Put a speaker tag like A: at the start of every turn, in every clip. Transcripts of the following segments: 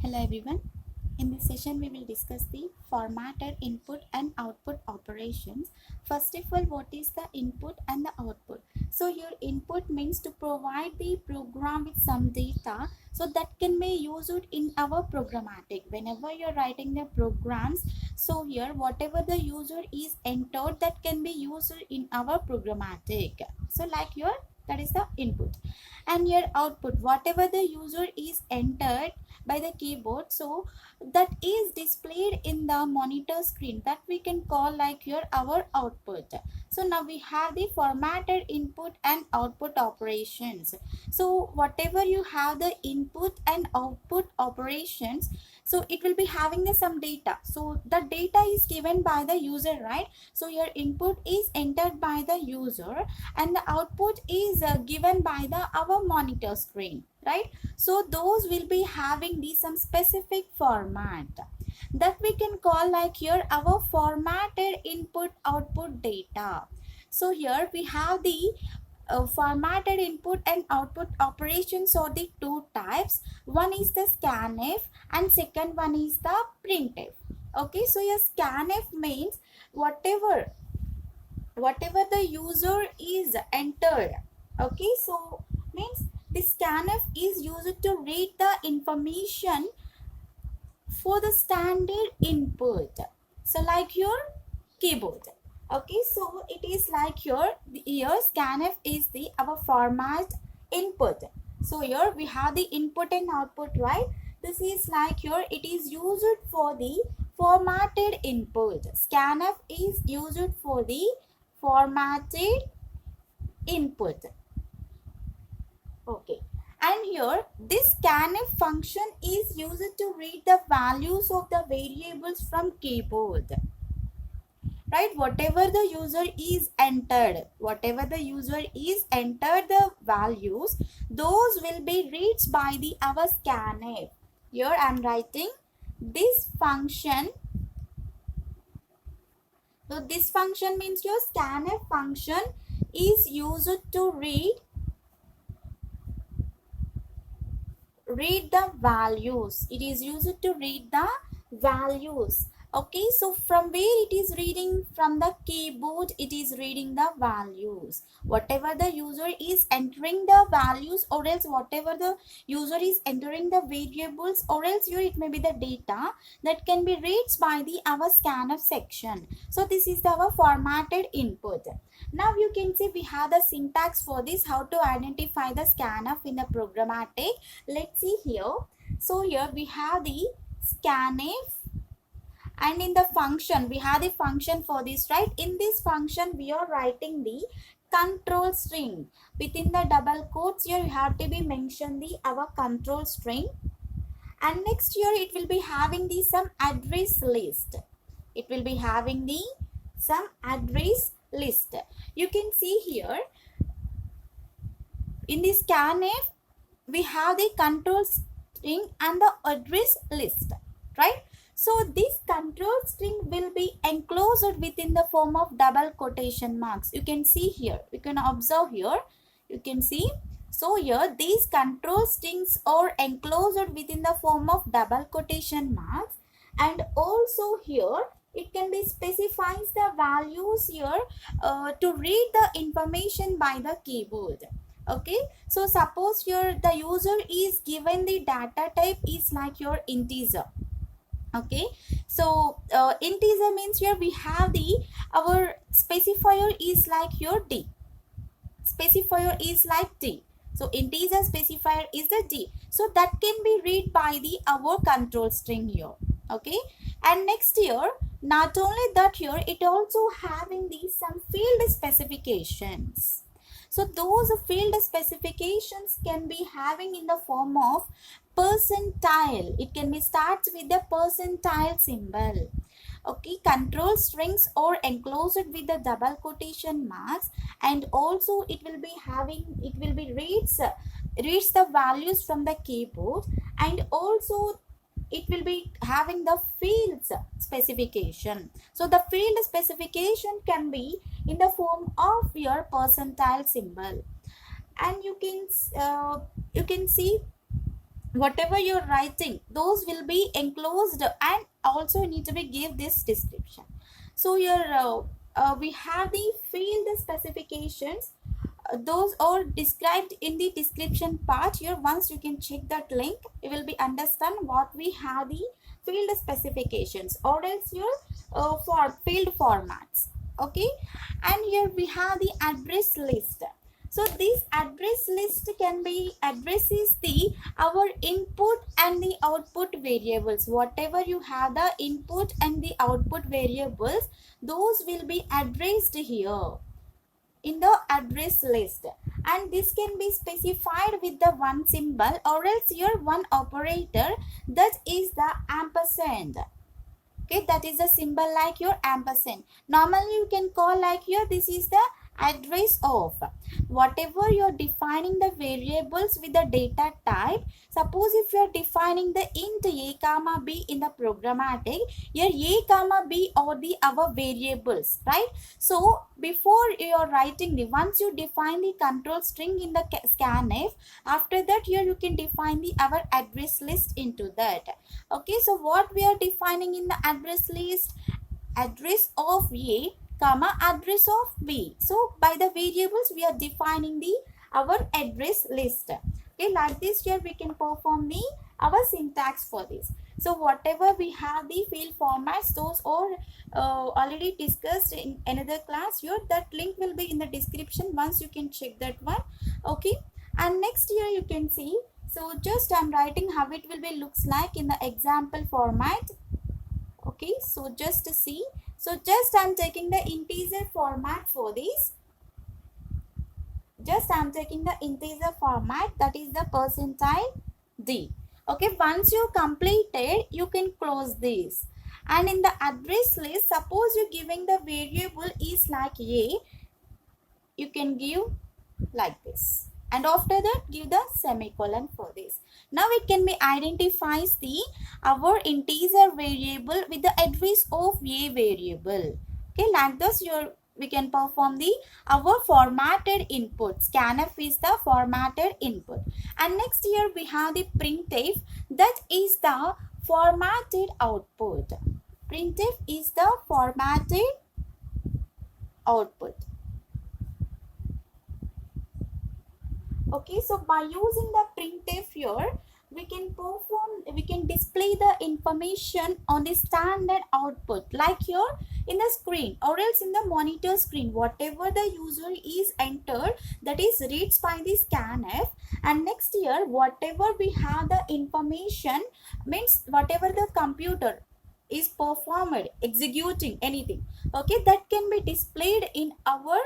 A: Hello everyone. In this session we will discuss the formatted input and output operations. First of all, what is the input and the output? So here input means to provide the program with some data so that can be used in our programmatic. Whenever you're writing the programs, so here whatever the user is entered that can be used in our programmatic. So like here that is the input, and your output whatever the user is entered by the keyboard, so that is displayed in the monitor screen, that we can call like here our output. So now we have the formatted input and output operations. So whatever you have the input and output operations, so it will be having the some data, so the data is given by the user, right? So your input is entered by the user and the output is given by the our monitor screen, right? So those will be having the some specific format that we can call like here our formatted input output data. So here we have the formatted input and output operations are the two types. One is the scanf and second one is the printf. Okay, so your scanf means whatever the user is entered. Okay, so means the scanf is used to read the information for the standard input, so like your keyboard. Okay, so it is like here scanf is the our format input. So here we have the input and output, right? This is like here it is used for the formatted input. Scanf is used for the formatted input. Okay, and here this scanf function is used to read the values of the variables from keyboard, right? Whatever the user is entered, the values, those will be reached by the our scanf. Here I am writing this function. So this function means your scanf function is used to read the values. It is used to read the values. Okay, so from where it is reading? From the keyboard it is reading the values. Whatever the user is entering the values, or else whatever the user is entering the variables, or else here it may be the data that can be reached by the our scanf section. So this is our formatted input. Now you can see we have the syntax for this, how to identify the scanf in the programmatic. Let's see here. So here we have the scanf, and in the function we have the function for this, right? In this function we are writing the control string. Within the double quotes here you have to be mention the our control string, and next here it will be having the some address list. It will be having the some address list. You can see here in the scanf we have the control string and the address list, right? So this control string will be enclosed within the form of double quotation marks. You can see here, you can observe here, you can see. So here these control strings are enclosed within the form of double quotation marks, and also here it can be specifies the values here to read the information by the keyboard. Okay, so suppose here the user is given the data type is like your integer. Okay, so integer means here we have the our specifier is like your d, specifier is like d. So integer specifier is the d, so that can be read by the our control string here. Okay, and next here not only that, here it also having the some field specifications. So those field specifications can be having in the form of percentile. It can be starts with the percentile symbol. Okay, control strings are enclosed with the double quotation marks, and also it will be reads the values from the keyboard, and also it will be having the fields specification. So the field specification can be in the form of your percentile symbol, and you can see whatever you're writing, those will be enclosed and also need to be give this description. So here we have the field specifications. Those are described in the description part. Here once you can check that link, you will be understand what we have the field specifications, or else your for field formats. Okay, and here we have the address list. So this address list can be addresses the our input and the output variables. Whatever you have the input and the output variables, those will be addressed here in the address list, and this can be specified with the one symbol or else your one operator, that is the ampersand. Okay, that is a symbol like your ampersand. Normally you can call like here, this is the address of whatever you're defining the variables with the data type. Suppose if you're defining the int a comma b in the programmatic, here a comma b are the our variables, right? So before you're writing the, once you define the control string in the scanf, after that here you can define the our address list into that. Okay, so what we are defining in the address list, address of a comma address of b. So by the variables we are defining the our address list. Okay, like this here we can perform the our syntax for this. So whatever we have the field formats, those are already discussed in another class. Here that link will be in the description, once you can check that one. Okay, and next here you can see, so just I'm writing how it will be looks like in the example format. Okay, so just to see, so just I'm taking the integer format for this. Just I'm taking the integer format, that is the percentile d. Okay, once you completed, you can close this. And in the address list, suppose you're giving the variable is like a, you can give like this, and after that give the semicolon for this. Now it can be identifies the our integer variable with the address of a variable. Okay, like this we can perform the our formatted input. Scanf is the formatted input. And next here we have the printf, that is the formatted output. Printf is the formatted output. Okay, so by using the printf here, we can display the information on the standard output, like here in the screen or else in the monitor screen. Whatever the user is entered, that is reads by the scanf. And next here, whatever we have the information, means whatever the computer is performed, executing anything, okay, that can be displayed in our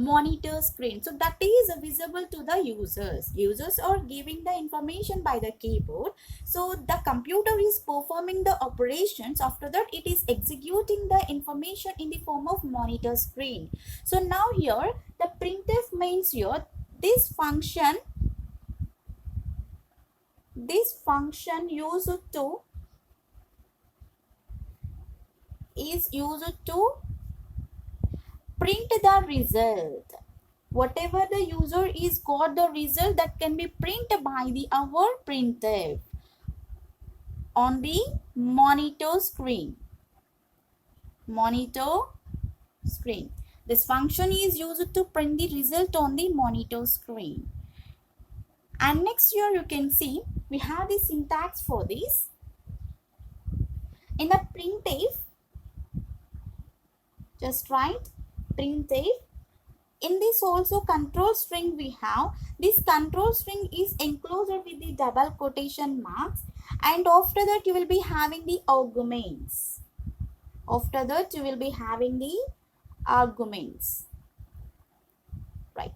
A: monitor screen. So that is visible to the users are giving the information by the keyboard. So the computer is performing the operations, after that it is executing the information in the form of monitor screen. So now here the printf means here this function is used to print the result. Whatever the user is got the result, that can be printed by the our printf on the monitor screen. This function is used to print the result on the monitor screen. And next here you can see we have the syntax for this. In the printf, just write printf. In this also control string we have, this control string is enclosed with the double quotation marks, and after that you will be having the arguments. Right,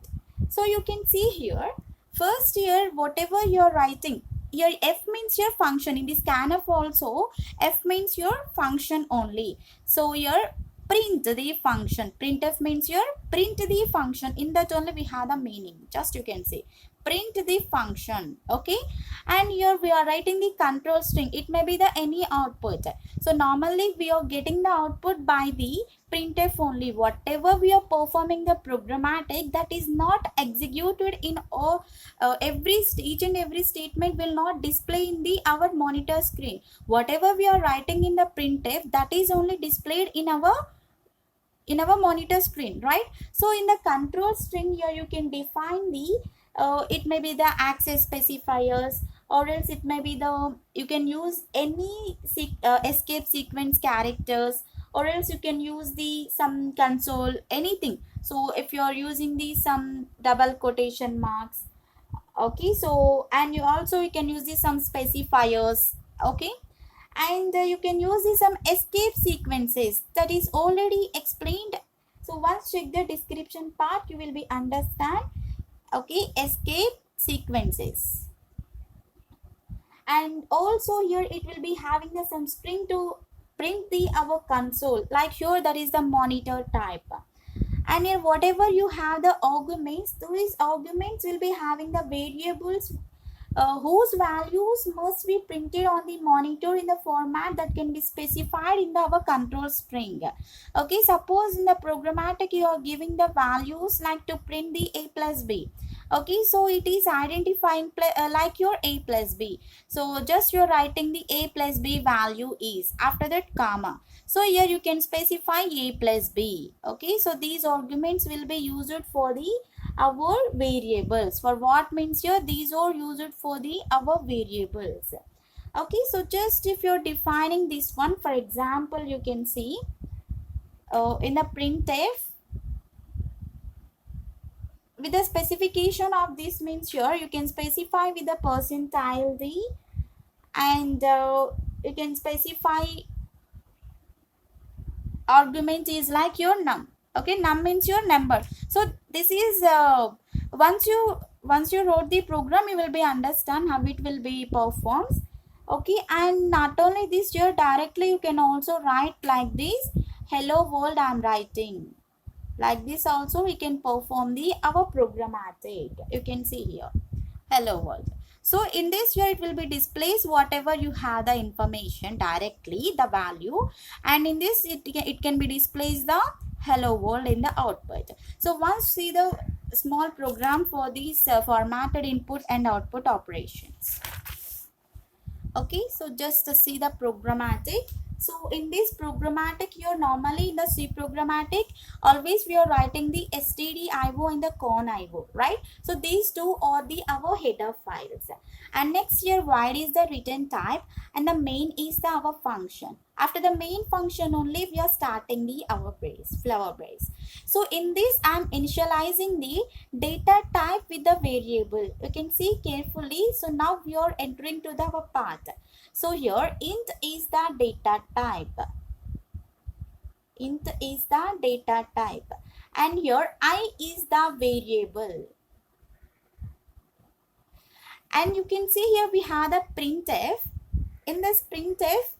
A: so you can see here, first here whatever you are writing, here f means your function. In this scanf also f means your function only. So here print the function, printf means your print the function, in that only we have the meaning. Just you can see print the function. Okay, and here we are writing the control string. It may be the any output. So normally we are getting the output by the printf only. Whatever we are performing the programmatic, that is not executed in all each and every statement will not display in the our monitor screen. Whatever we are writing in the printf, that is only displayed in our monitor screen, right? So in the control string here you can define the it may be the access specifiers, or else it may be the you can use any escape sequence characters, or else you can use the some console anything. So if you are using the some double quotation marks, okay, so and you can use the some specifiers, okay, and you can use the some escape sequences that is already explained. So once check the description part, you will be understand, okay, escape sequences. And also here it will be having the some string to print the our console, like here that is the monitor type. And here whatever you have the arguments, those arguments will be having the variables whose values must be printed on the monitor in the format that can be specified in the our control string. Okay, suppose in the programmatic you are giving the values like to print the a plus b. Okay, so it is identifying like your a plus b. So just you're writing the a plus b value is, after that comma. So here you can specify a plus b. Okay, so these arguments will be used for the our variables. For what means here, these are used for the our variables. Okay, so just if you're defining this one, for example, you can see in the printf with the specification of this means here you can specify with the percentile d, and you can specify argument is like your num. Okay, num means your number. So this is once you wrote the program, you will be understand how it will be performs. Okay, and not only this, here directly you can also write like this, hello world I'm writing. Like this also we can perform the our programmatic. You can see here, hello world. So in this here it will be displays whatever you have the information directly, the value, and in this it can be displays the hello world in the output. So once see the small program for these formatted input and output operations. Okay, so just to see the programmatic. So in this programmatic here, normally in the C programmatic, always we are writing the stdio and the conio, right? So these two are the our header files. And next here void is the return type, and the main is the our function. After the main function only we are starting the our brace, flower brace. So in this I am initializing the data type with the variable. You can see carefully. So now we are entering to the our path. So here int is the data type. Int is the data type, and here I is the variable. And you can see here we have the printf. In this printf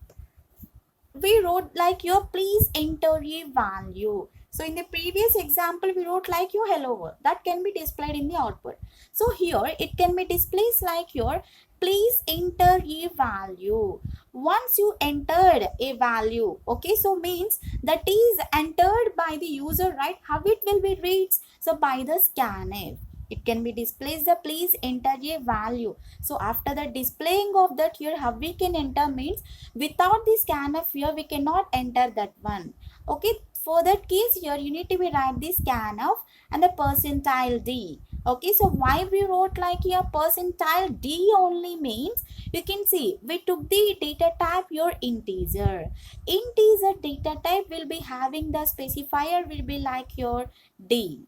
A: we wrote like your please enter a value. So in the previous example we wrote like your hello world, that can be displayed in the output. So here it can be displayed like your please enter a value. Once you entered a value, okay, so means that is entered by the user, right? How it will be reads? So by the scanf it can be displayed the please enter a value. So after the displaying of that here, how we can enter means without the scanf here we cannot enter that one. Okay, for that case here you need to be write the scanf and the percentile d. Okay, so why we wrote like here percentile d only means you can see we took the data type your integer. Integer data type will be having the specifier will be like your d.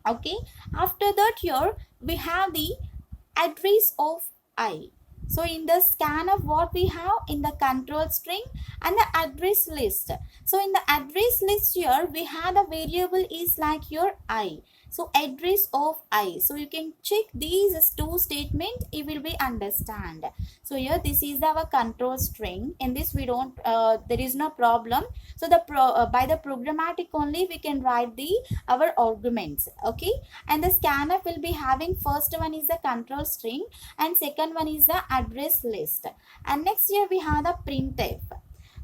A: Okay, after that here we have the address of I. So in the scanf what we have in the control string and the address list. So in the address list here we have the variable is like your I. So address of I. So you can check these two statements, you will be understand. So here this is our control string. In this we don't there is no problem. So the by the programmatic only we can write the our arguments. Okay, and the scanf will be having first one is the control string and second one is the address list. And next here we have the printf.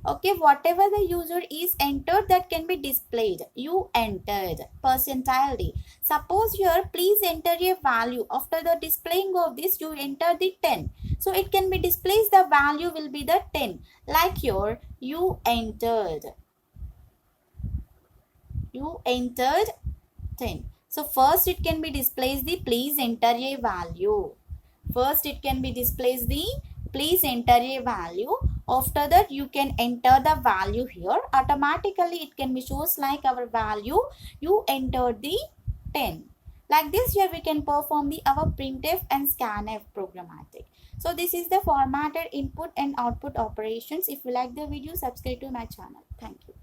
A: Okay, whatever the user is entered that can be displayed. You entered percentile d. Suppose here please enter a value. After the displaying of this you enter the 10. So it can be displayed, the value will be the 10. Like here you entered 10. So first it can be displayed the please enter a value. First it can be displayed the please enter a value. After that you can enter the value here. Automatically it can be shows like our value. You entered the 10. Like this here we can perform the our printf and scanf programmatic. So this is the formatted input and output operations. If you like the video, subscribe to my channel. Thank you.